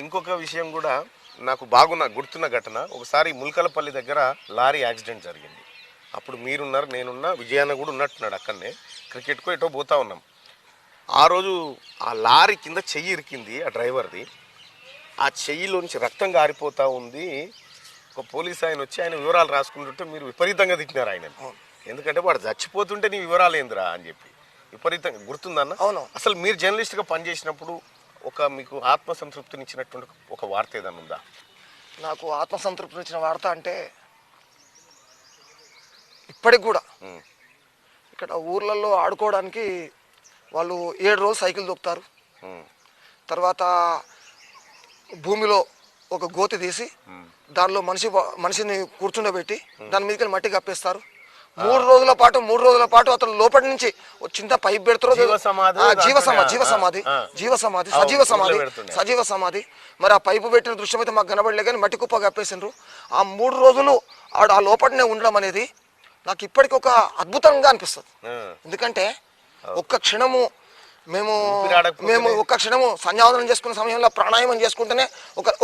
ఇంకొక విషయం కూడా నాకు గుర్తున్న ఘటన. ఒకసారి ముల్కలపల్లి దగ్గర లారీ యాక్సిడెంట్ జరిగింది. అప్పుడు మీరున్నారు, నేనున్నా, విజయాన్న కూడా ఉన్నట్టున్నాడు. అక్కడనే క్రికెట్కో ఎటో పోతా ఉన్నాం. ఆ రోజు ఆ లారీ కింద చెయ్యి ఇరికింది ఆ డ్రైవర్ది. ఆ చెయ్యిలోంచి రక్తం గారిపోతూ ఉంది. ఒక పోలీస్ ఆయన వచ్చి ఆయన వివరాలు రాసుకుంటుంటే మీరు విపరీతంగా తిట్టినారు ఆయన. ఎందుకంటే వాడు చచ్చిపోతుంటే నీ వివరాలు ఏందిరా అని చెప్పి విపరీతంగా. గుర్తుందన్న? అవును. అసలు మీరు జర్నలిస్ట్గా పనిచేసినప్పుడు మీకు ఆత్మసంతృప్తినిచ్చినటువంటి ఒక వార్త ఏదన్నా ఉందా? నాకు ఆత్మసంతృప్తినిచ్చిన వార్త అంటే ఇప్పటికి కూడా ఇక్కడ ఊర్లలో ఆడుకోవడానికి వాళ్ళు 7 రోజులు సైకిల్ దొక్కుతారు. తర్వాత భూమిలో ఒక గోతి తీసి దానిలో మనిషిని కూర్చుండబెట్టి దాని మీదకి మట్టి కప్పేస్తారు. 3 రోజుల పాటు అతను లోపటి నుంచి చిన్న పైప్ పెడతారు. సజీవ సమాధి. మరి ఆ పైపు పెట్టిన దృశ్యం అయితే మాకు కనబడలే, కానీ మట్టి కుప్ప కప్పేసిండ్రు. ఆ 3 రోజులు ఆ లోపటినే ఉండడం అనేది నాకు ఇప్పటికి ఒక అద్భుతంగా అనిపిస్తుంది. ఎందుకంటే ఒక్క క్షణము మేము ఒక్క క్షణము సంధ్యావందనం చేసుకునే సమయంలో ప్రాణాయామం చేసుకుంటేనే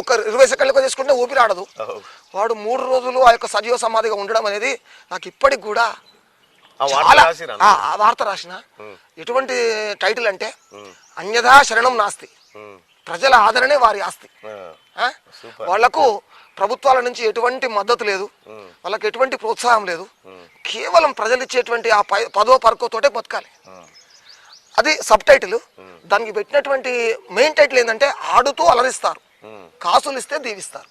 ఒక 20 సెకండ్లకు చేసుకుంటే ఊపిరి ఆడదు. వాడు 3 రోజులు ఆ యొక్క సజీవ సమాధిగా ఉండడం అనేది నాకు ఇప్పటికి కూడా చాలా. ఆ వార్త రాసిన ఎటువంటి టైటిల్ అంటే అన్యథా శరణం నాస్తి, ప్రజల ఆదరణే వారి ఆస్తి. వాళ్లకు ప్రభుత్వాల నుంచి ఎటువంటి మద్దతు లేదు, వాళ్ళకి ఎటువంటి ప్రోత్సాహం లేదు. కేవలం ప్రజలు ఇచ్చేటువంటి ఆ 10వ పరకోతోటే బతకాలి. అది సబ్ టైటిల్. దానికి పెట్టినటువంటి మెయిన్ టైటిల్ ఏంటంటే ఆడుతూ అలరిస్తారు, కాసులు ఇస్తే దీవిస్తారు.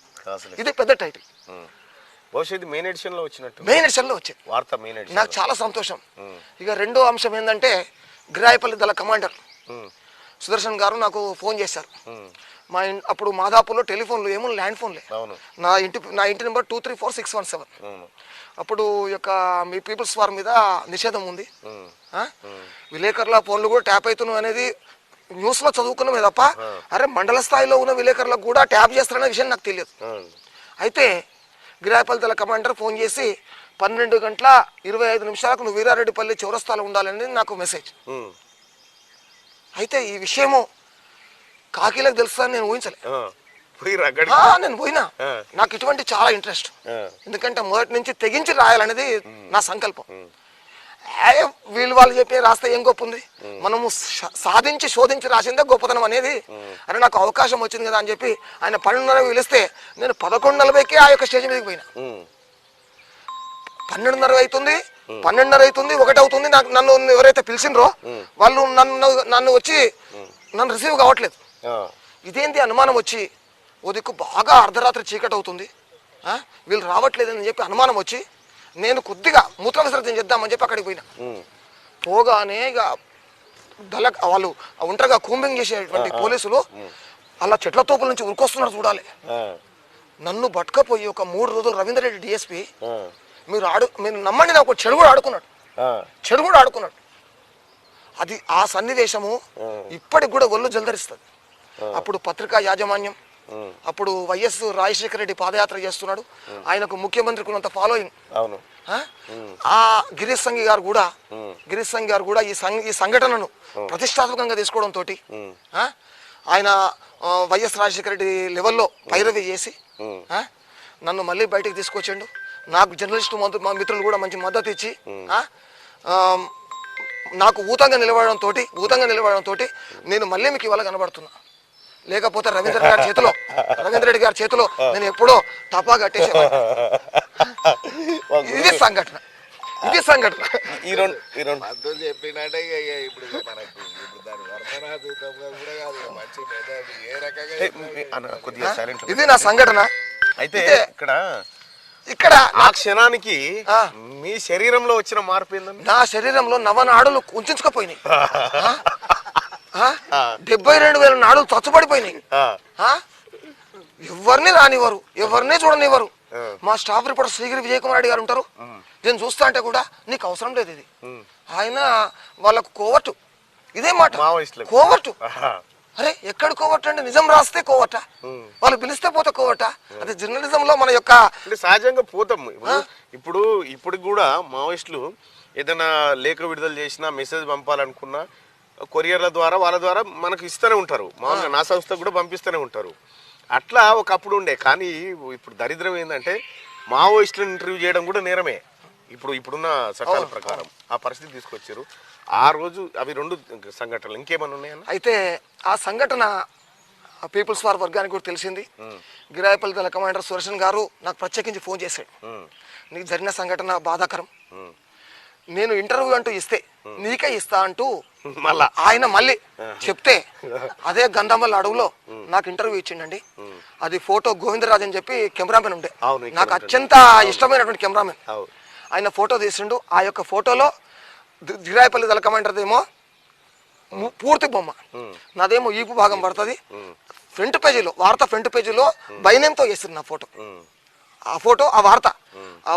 ఇది పెద్ద టైటిల్. మెయిన్ ఎడిషన్లో వచ్చింది వార్త. నాకు చాలా సంతోషం. ఇక రెండో అంశం ఏంటంటే గిరాయిపల్లి దళ కమాండర్ సుదర్శన్ గారు నాకు ఫోన్ చేశారు. అప్పుడు మాదాపూర్లో టెలిఫోన్లు ఏమో ల్యాండ్ ఫోన్లే. నా ఇంటి నెంబర్ 234617. అప్పుడు యొక్క మీ పీపుల్స్ వార్ మీద నిషేధం ఉంది, విలేకరుల ఫోన్లు కూడా ట్యాప్ అవుతున్నాయి అనేది న్యూస్లో చదువుకున్నామే తప్ప అరే మండల స్థాయిలో ఉన్న విలేకరులకు కూడా ట్యాప్ చేస్తారనే విషయం నాకు తెలియదు. అయితే గిరాయిపల్లి దళ కమాండర్ ఫోన్ చేసి 12:25 నువ్వు వీరారెడ్డిపల్లి చౌరస్తాలో ఉండాలని నాకు మెసేజ్. అయితే ఈ విషయము కాకీలకు తెలుస్తుందని నేను ఊహించలే. నేను పోయినా. నాకు ఇటువంటి చాలా ఇంట్రెస్ట్. ఎందుకంటే మొదటి నుంచి తెగించి రాయాలనేది నా సంకల్పం. వాళ్ళు చెప్పి రాస్తే ఏం గొప్ప ఉంది, మనము సాధించి శోధించి రాసిందే గొప్పతనం అనేది. అరే నాకు అవకాశం వచ్చింది కదా అని చెప్పి ఆయన 12:30 పిలిస్తే నేను 11:40కే ఆ యొక్క స్టేజ్ మీదకి పోయినా. 12:30 అవుతుంది, 12:30 అవుతుంది, 1 అవుతుంది. నన్ను ఎవరైతే పిలిచిండ్రో వాళ్ళు నన్ను వచ్చి నన్ను రిసీవ్ కావట్లేదు. ఇదేంటి అనుమానం వచ్చి ఓ దిక్కు బాగా అర్ధరాత్రి చీకటి అవుతుంది, వీళ్ళు రావట్లేదని చెప్పి అనుమానం వచ్చి నేను కొద్దిగా మూత్ర విసర్జన చేద్దామని చెప్పి అక్కడికి పోయినా. పోగానే ఇక వాళ్ళు ఒంటరిగా కూంబింగ్ చేసేటువంటి పోలీసులు అలా చెట్ల తోపుల నుంచి ఉరికొస్తున్నారు చూడాలి. నన్ను పట్టుకపోయి ఒక 3 రోజులు రవీందర్ రెడ్డి డిఎస్పీ మీరు నమ్మండి, నాకు చెడు కూడా ఆడుకున్నాడు. అది ఆ సన్నివేశము ఇప్పటికి కూడా ఒళ్ళు జల్దరిస్తుంది. అప్పుడు పత్రికా యాజమాన్యం, అప్పుడు వైఎస్ రాజశేఖర రెడ్డి పాదయాత్ర చేస్తున్నాడు, ఆయనకు ముఖ్యమంత్రికి ఉన్నంత ఫాలోయింగ్. ఆ గిరీష్ సంఘి గారు కూడా ఈ సంఘటనను ప్రతిష్టాత్మకంగా తీసుకోవడంతో ఆయన వైఎస్ రాజశేఖర రెడ్డి లెవెల్లో పైరవి చేసి నన్ను మళ్ళీ బయటకు తీసుకొచ్చాడు. నాకు జర్నలిస్టు మా మిత్రులు కూడా మంచి మద్దతు ఇచ్చి నాకు ఊతంగా నిలబడడంతో నేను మళ్ళీ మీకు ఇవాళ కనబడుతున్నా. లేకపోతే రవీంద్ర రెడ్డి గారి చేతిలో నేను ఎప్పుడో టపా కట్టేసేవాడిని. ఇది సంఘటన. ఇది నా సంఘటన. అయితే ఇక్కడ ఆ క్షణానికి మీ శరీరంలో వచ్చిన మార్పు ఏంటంటే నా శరీరంలో నవనాడులు కుంచుకుపోయినాయి. 72,000 నాడులు చచ్చుబడిపోయినాయి. ఎవరిని రానివ్వరు, ఎవరిని చూడనివ్వరు. మా స్టాఫ్ రిపోర్టర్ శ్రీగిరి విజయ్ కుమార్ రెడ్డి గారు ఉంటారు. నేను చూస్తా అంటే కూడా నీకు అవసరం లేదు ఇది. ఆయన వాళ్ళకు కోవట్టు, ఇదే మాట, కోవట్టు. అరే ఎక్కడ కోవట్టు అంటే నిజం రాస్తే కోవట, వాళ్ళు పిలిస్తే పోతే కోవట. అదే జర్నలిజంలో మన యొక్క సహజంగా పోతాం. ఇప్పుడు కూడా మావోయిస్టులు ఏదైనా లేఖ విడుదల చేసినా మెసేజ్ పంపాలనుకున్నా కొరియర్ల ద్వారా వాళ్ళ ద్వారా మనకు ఇస్తూనే ఉంటారు. మామూలుగా నా సంస్థకు కూడా పంపిస్తూనే ఉంటారు. అట్లా ఒకప్పుడు ఉండే. కానీ ఇప్పుడు దరిద్రం ఏంటంటే మావోయిస్టులను ఇంటర్వ్యూ చేయడం కూడా నేరమే ఇప్పుడున్న చట్టాల ప్రకారం. ఆ పరిస్థితి తీసుకొచ్చారు. ఆ రోజు అవి 2 సంఘటనలు. ఇంకేమన్నా ఉన్నాయన్న? అయితే ఆ సంఘటన పీపుల్స్ వార్ వర్గానికి కూడా తెలిసింది. గిరాయపల్లి దళ కమాండర్ సురేషన్ గారు నాకు ప్రత్యేకించి ఫోన్ చేశాడు. నీకు జరిగిన సంఘటన బాధాకరం, నేను ఇంటర్వ్యూ అంటూ ఇస్తే నీకే ఇస్తా అంటూ ఆయన మళ్ళీ చెప్తే అదే గంధమల్ల అడవులో నాకు ఇంటర్వ్యూ ఇచ్చిండండి. అది ఫోటో గోవిందరాజ్ అని చెప్పి కెమెరామెన్ ఉండే, నాకు అత్యంత ఇష్టమైనటువంటి కెమెరామెన్. ఆయన ఫోటో తీసిండు. ఆ యొక్క ఫోటోలో గిరాయపల్లి దళ కమాండర్ ఏమో పూర్తి బొమ్మ, నాదేమో ఈపు భాగం పడుతుంది. ఫ్రంట్ పేజీలో వార్త ఫ్రంట్ పేజీలో బైనేమ్తో వేసింది నా ఫోటో. ఆ ఫోటో ఆ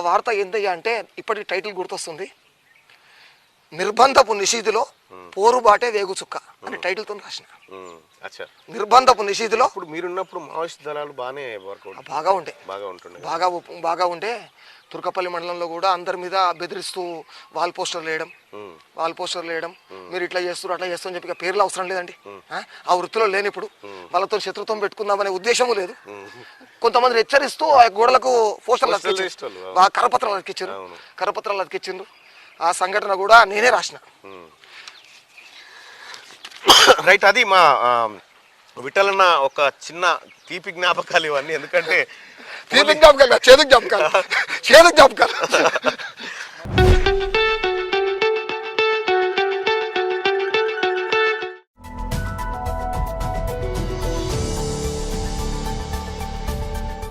వార్త ఏందయ్యా అంటే ఇప్పటికి టైటిల్ గుర్తొస్తుంది, నిర్బంధపు నిషీధిలో పోరుబాటే వేగుచుక్క అని టైటిల్తో రాసిన. నిర్బంధపు నిషీధిలో. ఇప్పుడు మీరున్నప్పుడు మావోయిస్ట్ దళాలు బాగా ఉండే తుర్కపల్లి మండలంలో కూడా అందరి మీద బెదిరిస్తూ వాల్ పోస్టర్లు వేయడం, మీరు ఇట్లా చేస్తారు అట్లా చేస్తారని చెప్పి పేర్లు అవసరం లేదండి. ఆ వృత్తిలో లేని ఇప్పుడు వాళ్ళతో శత్రుత్వం పెట్టుకుందామనే ఉద్దేశము లేదు. కొంతమంది హెచ్చరిస్తూ ఆ గోడలకు పోస్టర్లు అతికించారు, కరపత్రాలు అతికిచ్చిండ్రు. ఆ సంఘటన కూడా నేనే రాసిన. రైట్. అది మా విఠలన్న ఒక చిన్న తీపి జ్ఞాపకాలు ఇవన్నీ. ఎందుకంటే తీపి జ్ఞాపకాలు, చేదు జ్ఞాపకాలు